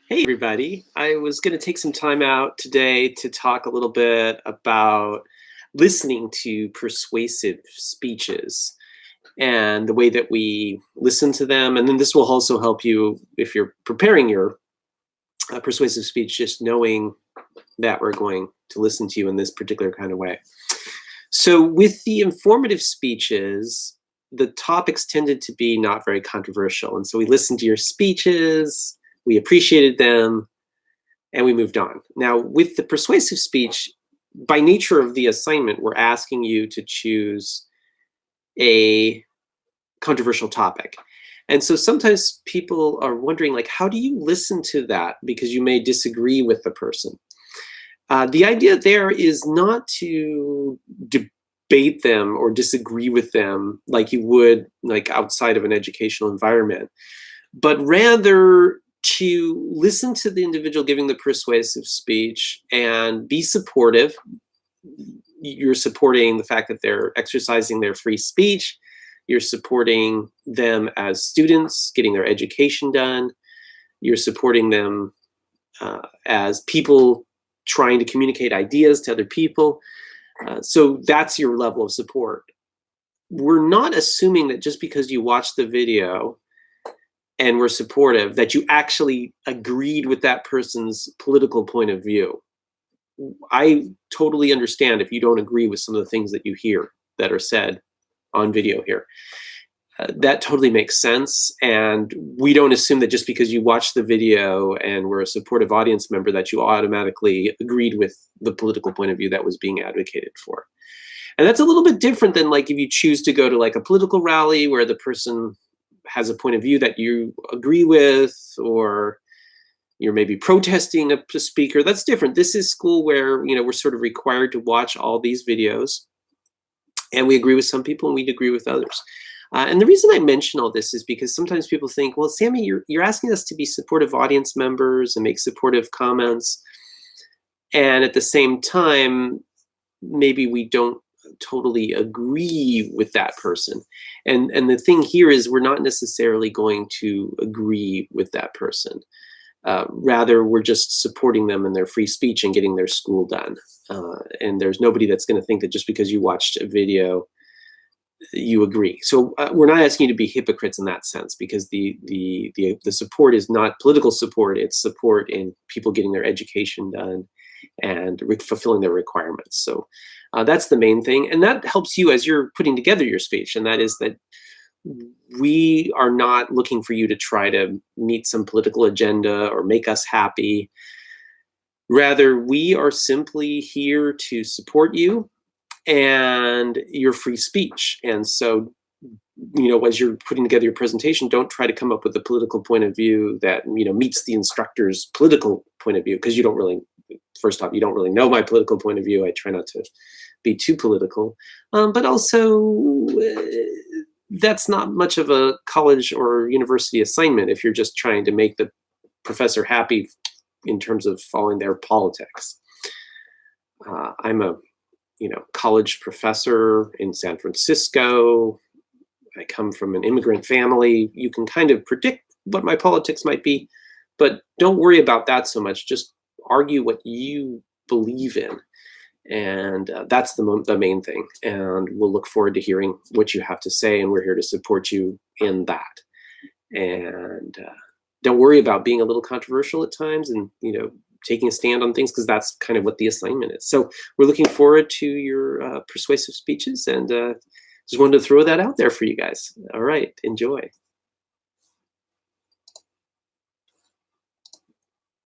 Hey, everybody. I was going to take some time out today to talk a little bit about listening to persuasive speeches and the way that we listen to them. And then this will also help you if you're preparing your persuasive speech, just knowing that we're going to listen to you in this particular kind of way. So, with the informative speeches, the topics tended to be not very controversial. And so we listened to your speeches, we appreciated them, and we moved on. Now, with the persuasive speech, by nature of the assignment, we're asking you to choose a controversial topic. And so sometimes people are wondering, like, how do you listen to that? Because you may disagree with the person. The idea there is not to debate them or disagree with them like you would like outside of an educational environment, but rather to listen to the individual giving the persuasive speech and be supportive. You're supporting the fact that they're exercising their free speech. You're supporting them as students getting their education done. You're supporting them as people trying to communicate ideas to other people. So that's your level of support. We're not assuming that just because you watch the video and were supportive, that you actually agreed with that person's political point of view. I totally understand if you don't agree with some of the things that you hear that are said on video here. That totally makes sense. And we don't assume that just because you watched the video and were a supportive audience member that you automatically agreed with the political point of view that was being advocated for. And that's a little bit different than like if you choose to go to like a political rally where the person has a point of view that you agree with, or you're maybe protesting a speaker. That's different. This is school where, we're sort of required to watch all these videos, and we agree with some people and we agree with others. And the reason I mention all this is because sometimes people think, well, Sammy, you're asking us to be supportive audience members and make supportive comments, and at the same time, maybe we don't totally agree with that person. And the thing here is we're not necessarily going to agree with that person. Rather, we're just supporting them in their free speech and getting their school done. And there's nobody that's going to think that just because you watched a video, you agree. So we're not asking you to be hypocrites in that sense, because the support is not political support. It's support in people getting their education done and fulfilling their requirements. So that's the main thing. And that helps you as you're putting together your speech. And that is that we are not looking for you to try to meet some political agenda or make us happy. Rather, we are simply here to support you and your free speech. And so, as you're putting together your presentation, don't try to come up with a political point of view that, meets the instructor's political point of view, because first off, you don't really know my political point of view. I try not to be too political. But also, that's not much of a college or university assignment if you're just trying to make the professor happy in terms of following their politics. I'm a college professor in San Francisco. I come from an immigrant family. You can kind of predict what my politics might be, but don't worry about that so much. Just argue what you believe in. And that's the main thing. And we'll look forward to hearing what you have to say. And we're here to support you in that. And don't worry about being a little controversial at times and, taking a stand on things, because that's kind of what the assignment is. So we're looking forward to your persuasive speeches, and just wanted to throw that out there for you guys. All right, enjoy.